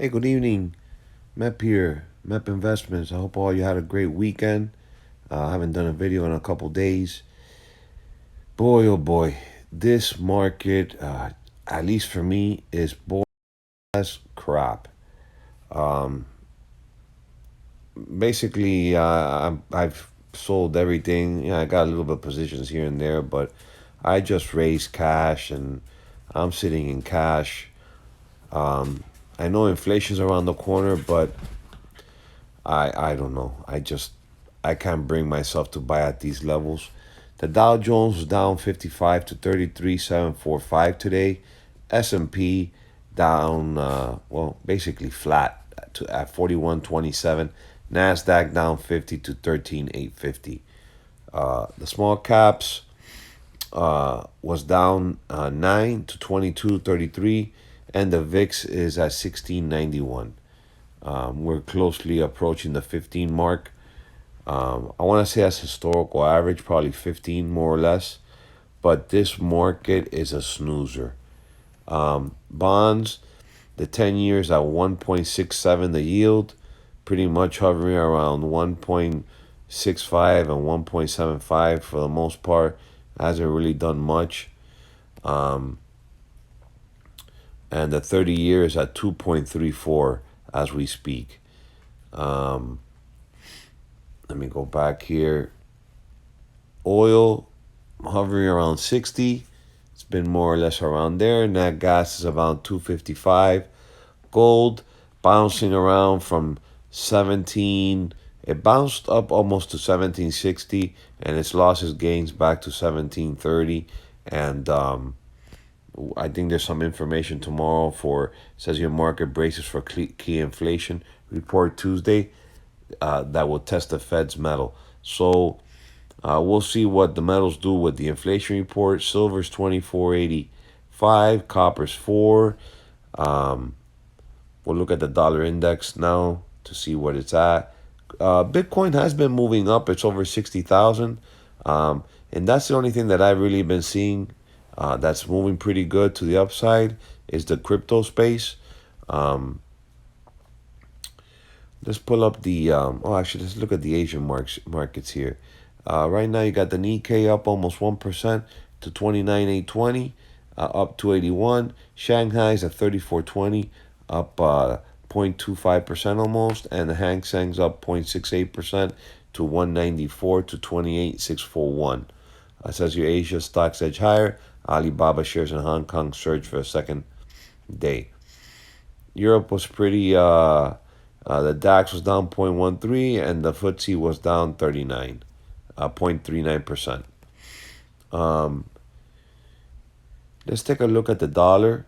Hey, good evening. Mep here, Mep Investments. I hope all you had a great weekend. I haven't done a video in a couple days. Boy, oh boy, this market, at least for me, is boy as crap. Um, basically, I've sold everything. Yeah, I got a little bit of positions here and there, but I just raised cash and I'm sitting in cash. Um, I know inflation's around the corner, but I don't know. I can't bring myself to buy at these levels. The Dow Jones was down 55 to 33,745 today. S&P down basically flat at 4127. Nasdaq down 50 to 13,850. The small caps was down 9 to 2233, and the VIX is at 1691. We're closely approaching the 15 mark. I want to say that's historical average, probably 15 more or less. But this market is a snoozer. Bonds, the 10 years at 1.67, the yield, pretty much hovering around 1.65 and 1.75 for the most part. Hasn't really done much. Um, and the 30 years at 2.34 as we speak. Um, Let me go back here. Oil hovering around 60. It's been more or less around there. Nat gas is about 255. Gold bouncing around from 17. It bounced up almost to 1760 and it's lost its gains back to 1730. And I think there's some information tomorrow for says your market braces for key inflation report Tuesday that will test the Fed's metal. So we'll see what the metals do with the inflation report. Silver's 24.85, copper's 4. Um, we'll look at the dollar index now to see what it's at. Bitcoin has been moving up. It's over 60,000. And that's the only thing that I've really been seeing that's moving pretty good to the upside is the crypto space. Um, let's pull up the, actually, let's look at the Asian markets here. Right now, you got the Nikkei up almost 1% to 29,820, up 281. Shanghai's at 3420, up 0.25% almost. And the Hang Seng's up 0.68% to 194 to 28,641. Says your Asia stocks edge higher. Alibaba shares in Hong Kong surged for a second day. Europe was pretty. The DAX was down 0.13 and the FTSE was down 39. 0.39%. Let's take a look at the dollar.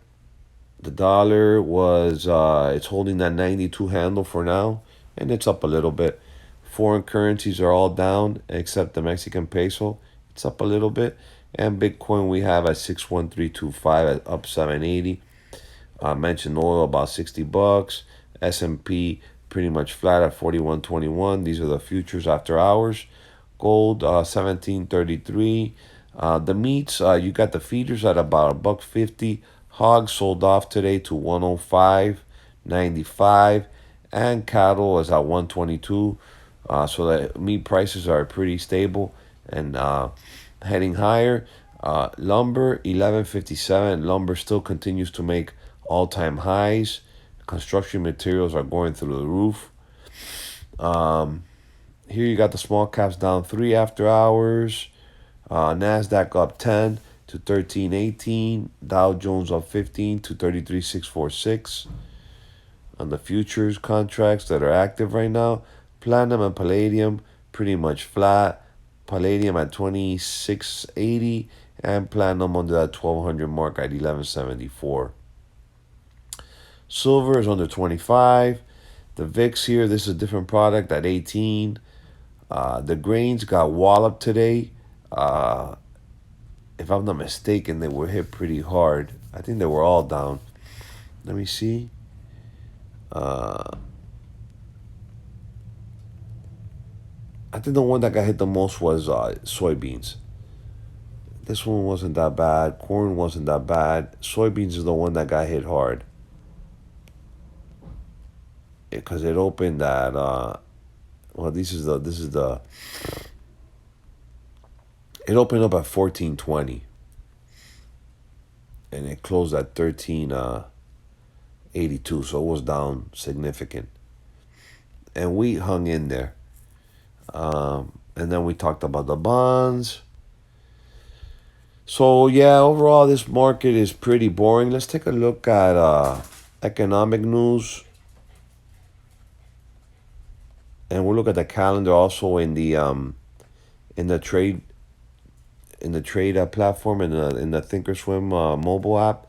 The dollar was it's holding that 92 handle for now, and it's up a little bit. Foreign currencies are all down except the Mexican peso. It's up a little bit, and Bitcoin we have at 61325 at up 780. I mentioned oil about $60. S&P pretty much flat at 4121. These are the futures after hours. Gold 1733. The meats you got the feeders at about $1.50. Hogs sold off today to 105.95, and cattle is at 122. So the meat prices are pretty stable and heading higher. Lumber 1157. Lumber still continues to make all-time highs. Construction materials are going through the roof. Here you got the small caps down 3 after hours. Nasdaq up 10 to 1318. Dow Jones up 15 to 33646. On the futures contracts that are active right now, platinum and palladium pretty much flat. Palladium at 2680 and platinum under that 1200 mark at 1174. Silver is under 25. The VIX here, this is a different product at 18. The grains got walloped today. If I'm not mistaken, they were hit pretty hard. I think they were all down. Let me see. I think the one that got hit the most was soybeans. This one wasn't that bad. Corn wasn't that bad. Soybeans is the one that got hit hard. because it opened at well, this is the it opened up at 14.20 and it closed at 13.82, so it was down significant. And we hung in there. And then we talked about the bonds. So yeah, overall this market is pretty boring. Let's take a look at economic news, and we'll look at the calendar also in the trade platform in the Thinkorswim mobile app.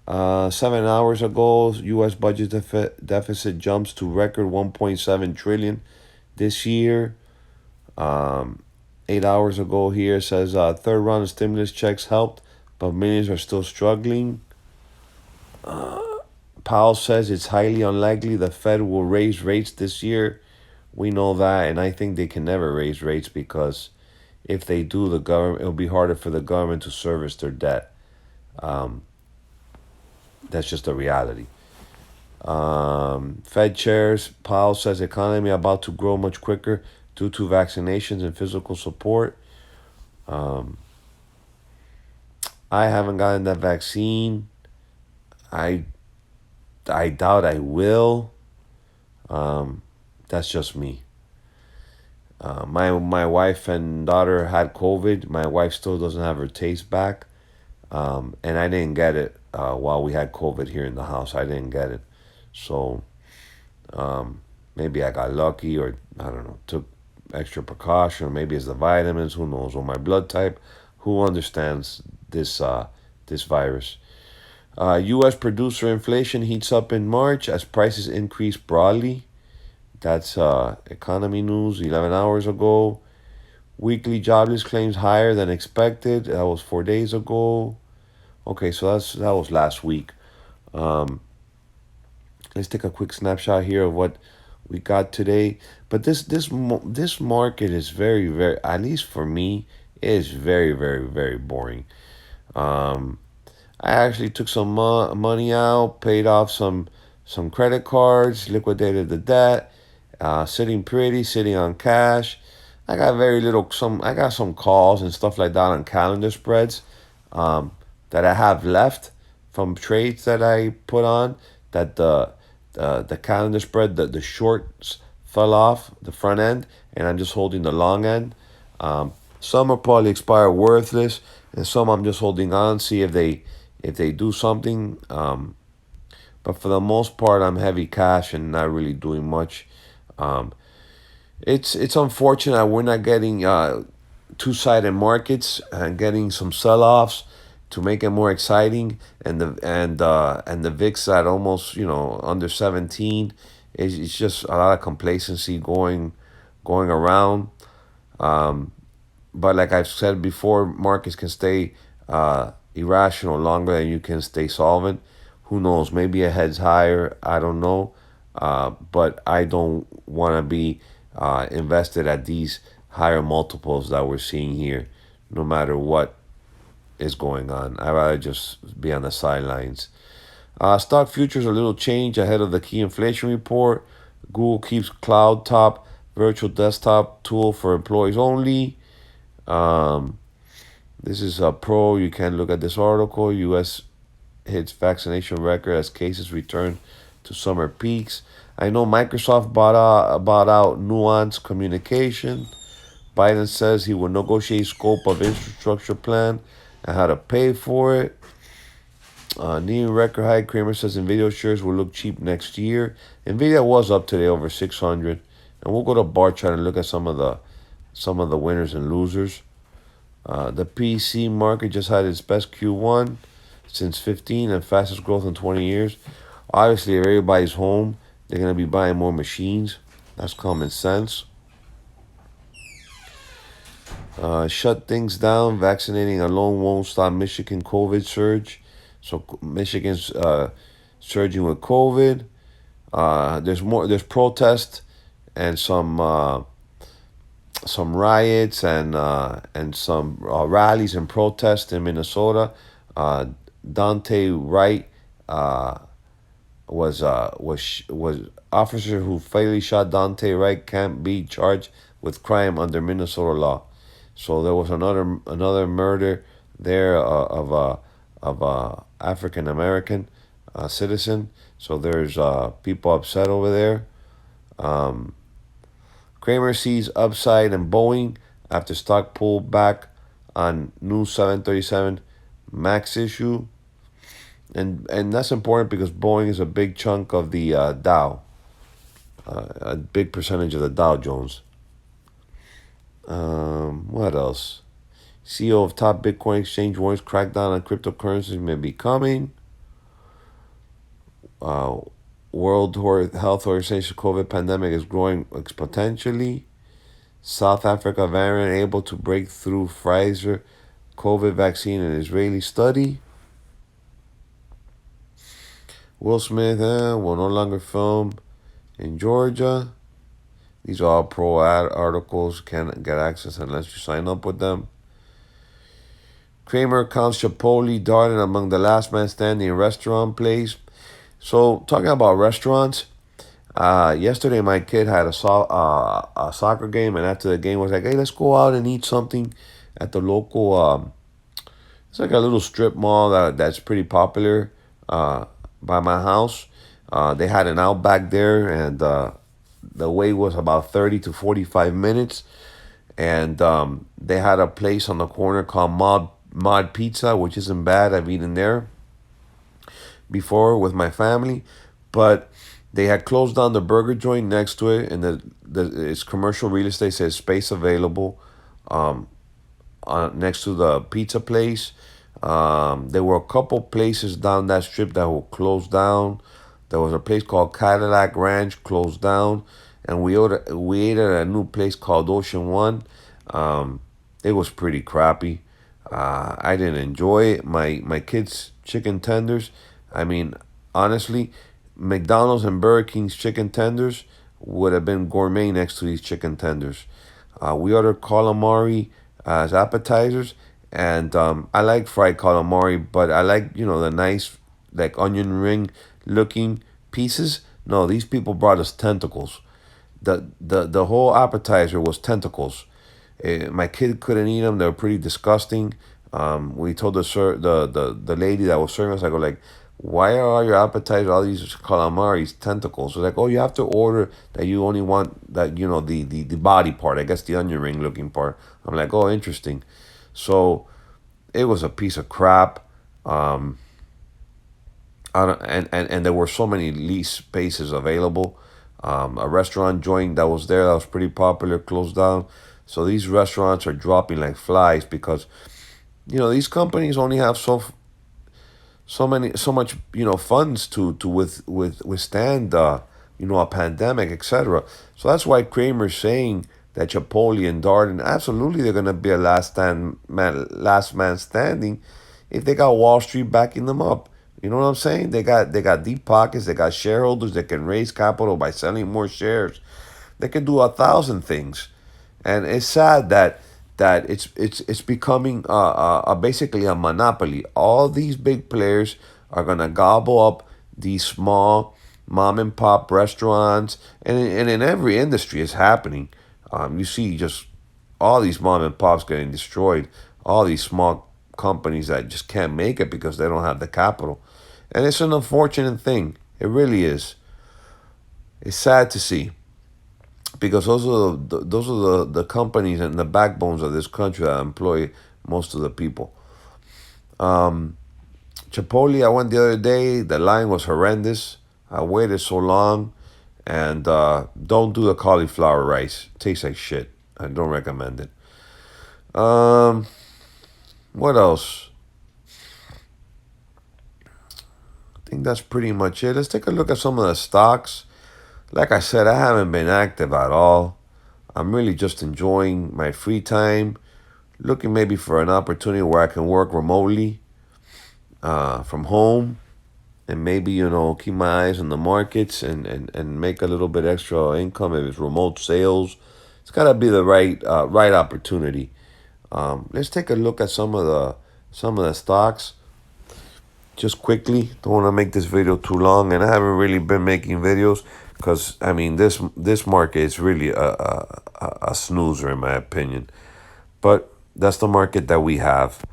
7 hours ago, U.S. budget deficit jumps to record 1.7 trillion this year. 8 hours ago here says third round of stimulus checks helped, but millions are still struggling. Powell says it's highly unlikely the Fed will raise rates this year. We know that, and I think they can never raise rates because if they do, the government it'll be harder for the government to service their debt. Um, that's just a reality. Fed chairs Powell says economy about to grow much quicker due to vaccinations and physical support. Um, I haven't gotten that vaccine. I I doubt I will. Um, that's just me. My wife and daughter had COVID. My wife still doesn't have her taste back. And I didn't get it while we had COVID here in the house. I didn't get it. So um, maybe I got lucky, or I don't know, took extra precaution, or maybe it's the vitamins, who knows, or my blood type. Who understands this virus? U.S. producer inflation heats up in March as prices increase broadly. That's economy news 11 hours ago. Weekly jobless claims higher than expected. That was 4 days ago. Okay, so that was last week. Um, let's take a quick snapshot here of what we got today. But this market is very, at least for me, is very boring. Um, I actually took some money out, paid off some credit cards, liquidated the debt. Sitting pretty, sitting on cash. I got very little. I got some calls and stuff like that on calendar spreads um, that I have left from trades that I put on. That the calendar spread, the shorts fell off the front end, and I'm just holding the long end. Some are probably expire worthless, and some I'm just holding on, see if they do something. But for the most part, I'm heavy cash and not really doing much. Um, it's unfortunate we're not getting two-sided markets and getting some sell-offs to make it more exciting, and the VIX at almost under 17. It's just a lot of complacency going around. Um, but like I've said before, markets can stay irrational longer than you can stay solvent. Who knows? Maybe it heads higher. I don't know. But I don't want to be invested at these higher multiples that we're seeing here, no matter what is going on. I'd rather just be on the sidelines. Stock futures a little change ahead of the key inflation report. Google keeps cloud top virtual desktop tool for employees only. Um, this is a pro. You can look at this article. U.S. hits vaccination record as cases return to summer peaks. I know Microsoft bought out Nuance Communication. Biden says he will negotiate scope of infrastructure plan and how to pay for it. Near record high. Kramer says Nvidia shares will look cheap next year. Nvidia was up today over 600, and we'll go to bar chart and look at some of the winners and losers. The PC market just had its best Q1 since 15 and fastest growth in 20 years. Obviously, if everybody's home, they're going to be buying more machines. That's common sense. Shut things down. Vaccinating alone won't stop Michigan COVID surge. So Michigan's surging with COVID. There's more. There's protests and some riots and some rallies and protests in Minnesota. Dante Wright was officer who fatally shot Dante Wright can't be charged with crime under Minnesota law. So there was another murder there of a African American citizen. So there's people upset over there. Um, Kramer sees upside in Boeing after stock pulled back on new 737 Max issue, and that's important because Boeing is a big chunk of the Dow, a big percentage of the Dow Jones. What else? CEO of top Bitcoin exchange warns crackdown on cryptocurrencies may be coming. Uh, World Health Organization COVID pandemic is growing exponentially. South Africa variant able to break through Pfizer COVID vaccine in Israeli study. Will Smith will no longer film in Georgia. These are all pro ad articles. Can't get access unless you sign up with them. Kramer counts Chipotle darting among the last man standing restaurant place. So talking about restaurants, yesterday my kid had a soccer game, and after the game was like, hey, let's go out and eat something at the local. It's like a little strip mall that's pretty popular by my house. They had an Outback there, and the wait was about 30 to 45 minutes. And they had a place on the corner called Mod Pizza, which isn't bad. I've eaten there before with my family, but they had closed down the burger joint next to it, and its commercial real estate says space available um, next to the pizza place. There were a couple places down that strip that were closed down. There was a place called Cadillac Ranch closed down, and we ate at a new place called Ocean One. It was pretty crappy. I didn't enjoy it. My kids' chicken tenders. I mean, honestly, McDonald's and Burger King's chicken tenders would have been gourmet next to these chicken tenders. We ordered calamari as appetizers, and I like fried calamari, but I like the nice like onion ring looking pieces. No, these people brought us tentacles. The whole appetizer was tentacles. My kid couldn't eat them. They were pretty disgusting. We told the lady that was serving us, I go like, why are all your appetizers, all these calamaris, tentacles? So like, oh, you have to order that you only want that, the body part, I guess the onion ring looking part. I'm like, oh, interesting. So it was a piece of crap. And there were so many lease spaces available. A restaurant joint that was there that was pretty popular closed down. So these restaurants are dropping like flies because these companies only have so much funds to withstand a pandemic, etc. So that's why Kramer's saying that Chipotle and Darden absolutely they're gonna be a last man standing if they got Wall Street backing them up. You know what I'm saying? They got deep pockets. They got shareholders that can raise capital by selling more shares. They can do 1,000 things, and it's sad that it's becoming basically a monopoly. All these big players are gonna gobble up these small mom and pop restaurants, and in every industry it's happening. You see just all these mom and pops getting destroyed. All these small companies that just can't make it because they don't have the capital, and it's an unfortunate thing. It really is. It's sad to see because those are the companies and the backbones of this country that employ most of the people. Um, Chipotle, I went the other day. The line was horrendous. I waited so long, and don't do the cauliflower rice. It tastes like shit. I don't recommend it. Um, what else? I think that's pretty much it. Let's take a look at some of the stocks. Like I said, I haven't been active at all. I'm really just enjoying my free time, looking maybe for an opportunity where I can work remotely from home and maybe, keep my eyes on the markets and make a little bit extra income if it's remote sales. It's got to be the right opportunity. Let's take a look at some of the stocks. just quickly, don't want to make this video too long, and I haven't really been making videos because I mean this market is really a snoozer in my opinion. But that's the market that we have,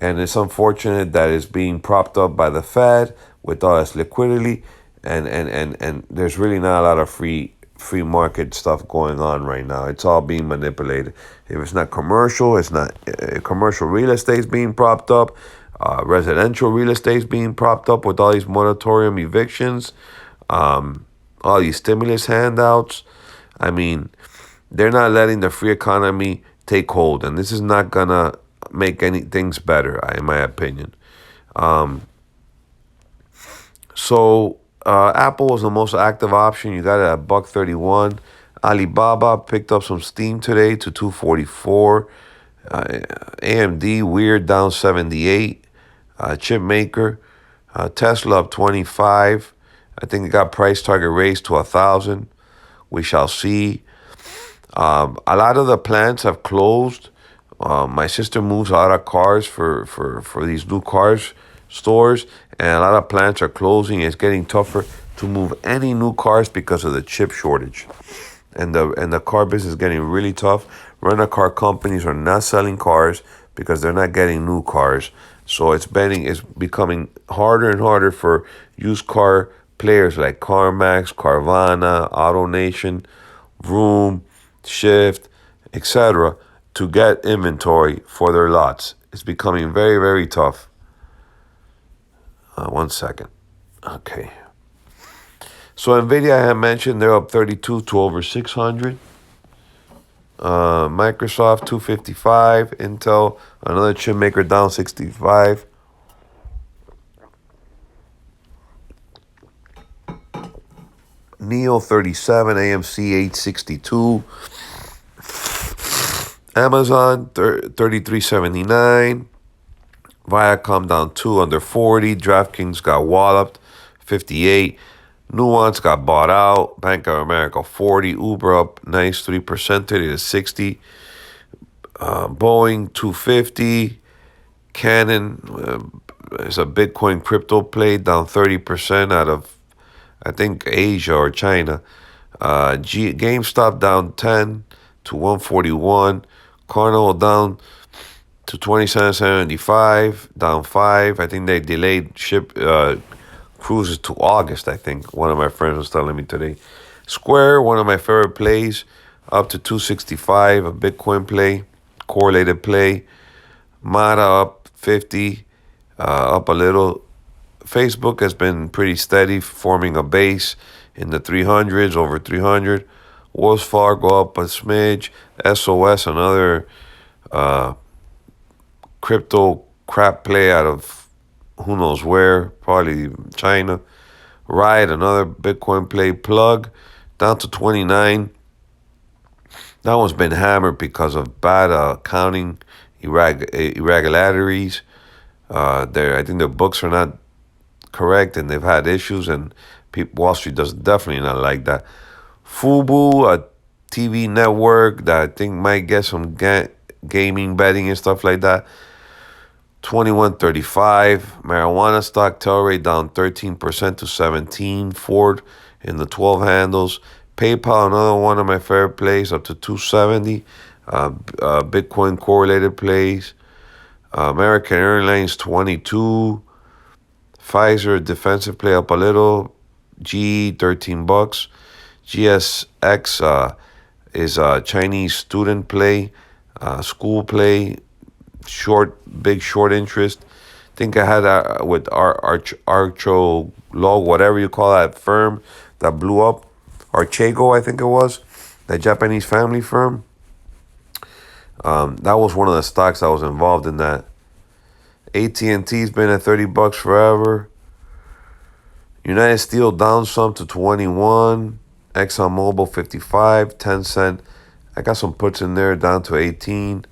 and it's unfortunate that it's being propped up by the Fed with all this liquidity, and there's really not a lot of free market stuff going on right now. It's all being manipulated. If it's not commercial, it's not commercial real estate's being propped up. Residential real estate's being propped up with all these moratorium evictions, all these stimulus handouts. I mean, they're not letting the free economy take hold, and this is not gonna make any things better, in my opinion. So Apple was the most active option. You got it at $1.31. Alibaba picked up some steam today to 244. AMD weird down 78. Chip maker. Tesla up 25. I think it got price target raised to 1,000. We shall see. A lot of the plants have closed. My sister moves a lot of cars for these new cars stores, and a lot of plants are closing. It's getting tougher to move any new cars because of the chip shortage, and the car business is getting really tough. Rent-a-car companies are not selling cars because they're not getting new cars. So it's becoming harder and harder for used car players like CarMax, Carvana, AutoNation, Vroom, Shift, etc. to get inventory for their lots. It's becoming very, very tough. 1 second. Okay. So NVIDIA, I had mentioned, they're up 32 to over 600. Microsoft 255. Intel, another chip maker, down 65. Neo 37. AMC 862. Amazon 33.79. Viacom down 2 under 40. DraftKings got walloped 58. Nuance got bought out. Bank of America 40. Uber up nice 3% today to 60. Boeing 250. Canon is a Bitcoin crypto play, down 30% out of, I think, Asia or China. GameStop down 10 to 141. Carnival down to 27.75, down 5. I think they delayed cruises to August, I think. One of my friends was telling me today. Square, one of my favorite plays, up to 265, a Bitcoin play, correlated play. Mata up 50, up a little. Facebook has been pretty steady, forming a base in the 300s, over 300. Wells Fargo up a smidge. SOS, another crypto crap play out of who knows where, probably China. Riot, another Bitcoin play. Plug, down to 29. That one's been hammered because of bad accounting irregularities. I think their books are not correct, and they've had issues, and Wall Street does definitely not like that. Fubo, a TV network that I think might get some gaming betting and stuff like that. 21.35. Marijuana stock tail rate down 13% to 17. Ford in the 12 handles. PayPal, another one of my favorite plays, up to 270. Bitcoin correlated plays. American Airlines 22. Pfizer defensive play up a little. G $13. GSX is a Chinese student play, school play, big short interest. Think I had with Archo Log, whatever you call that firm that blew up. Archego, I think it was, that Japanese family firm. That was one of the stocks that was involved in that. AT&T's been at $30 forever. United Steel down some to 21. ExxonMobil 55. Tencent, I got some puts in there, down to 18.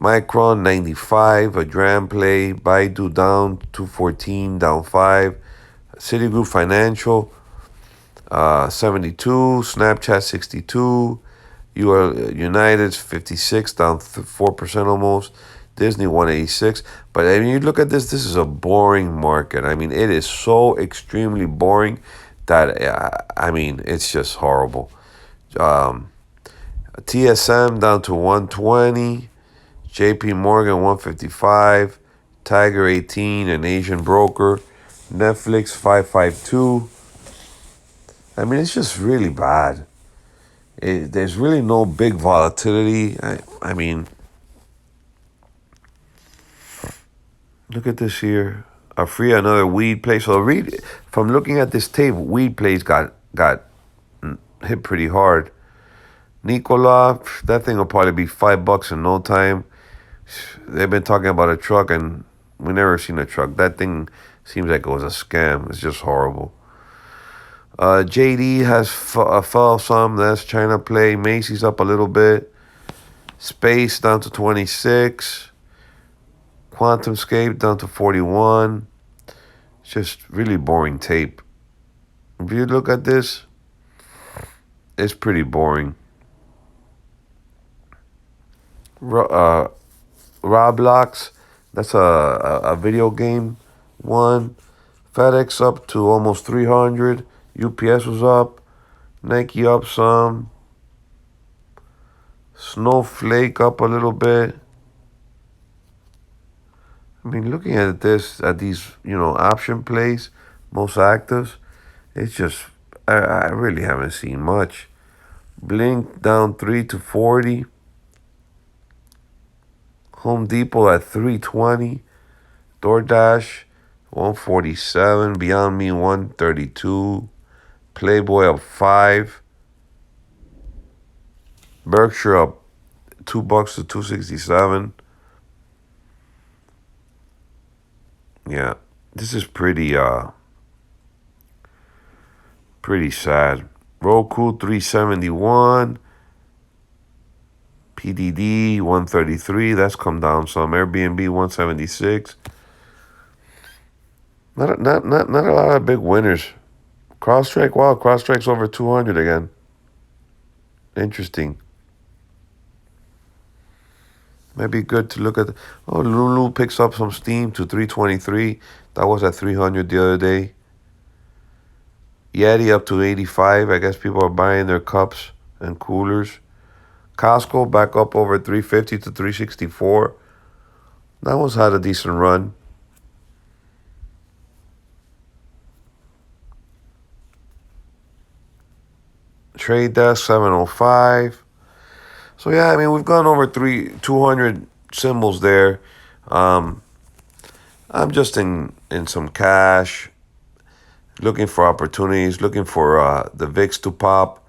Micron 95, a dram play. Baidu down 214, down 5. Citigroup Financial 72. Snapchat 62. United's 56, down 4% almost. Disney 186. But I mean, you look at this. This is a boring market. I mean, it is so extremely boring that I mean, it's just horrible. Um, TSM down to 120. JP Morgan 155. Tiger 18, an Asian broker. Netflix 552. I mean, it's just really bad. There's really no big volatility. I mean, look at this here. Another weed play. So from looking at this tape, weed plays got hit pretty hard. Nikola, that thing will probably be $5 in no time. They've been talking about a truck, and we never seen a truck. That thing seems like it was a scam. It's just horrible. JD has fell some. That's China play. Macy's up a little bit. Space down to 26. QuantumScape down to 41. It's just really boring tape. If you look at this, it's pretty boring. Roblox, that's a video game one. FedEx up to almost 300. UPS was up. Nike up some. Snowflake up a little bit. I mean, looking at these, option plays, most actives, it's just, I really haven't seen much. Blink down 3 to 40. Home Depot at 320. DoorDash 147. Beyond Me 132. Playboy up 5. Berkshire up $2 to 267. Yeah, this is pretty sad. Roku 371. PDD 133. That's come down some. Airbnb 176. Not a lot of big winners. CrowdStrike, wow, CrowdStrike's over 200 again. Interesting. Might be good to look at. Lulu picks up some steam to 323. That was at 300 the other day. Yeti up to 85. I guess people are buying their cups and coolers. Costco back up over 350 to 364. That one's had a decent run. Trade Desk 705. So yeah, I mean, we've gone over 200 symbols there. I'm just in some cash, looking for opportunities, looking for the VIX to pop.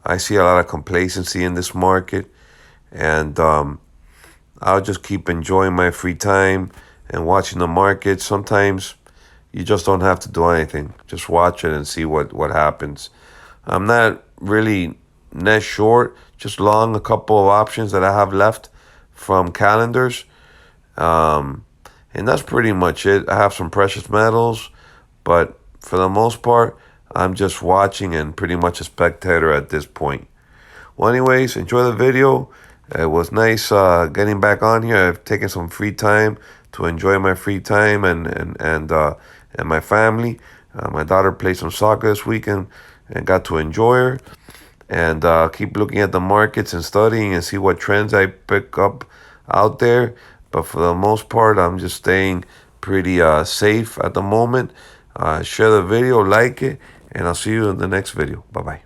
I see a lot of complacency in this market, and I'll just keep enjoying my free time and watching the market. Sometimes you just don't have to do anything. Just watch it and see what happens. I'm not really net short, just long a couple of options that I have left from calendars. And that's pretty much it. I have some precious metals, but for the most part, I'm just watching and pretty much a spectator at this point. Well, anyways, enjoy the video. It was nice getting back on here. I've taken some free time to enjoy my free time and my family. My daughter played some soccer this weekend and got to enjoy her. And keep looking at the markets and studying and see what trends I pick up out there. But for the most part, I'm just staying pretty safe at the moment. Share the video, like it, and I'll see you in the next video. Bye-bye.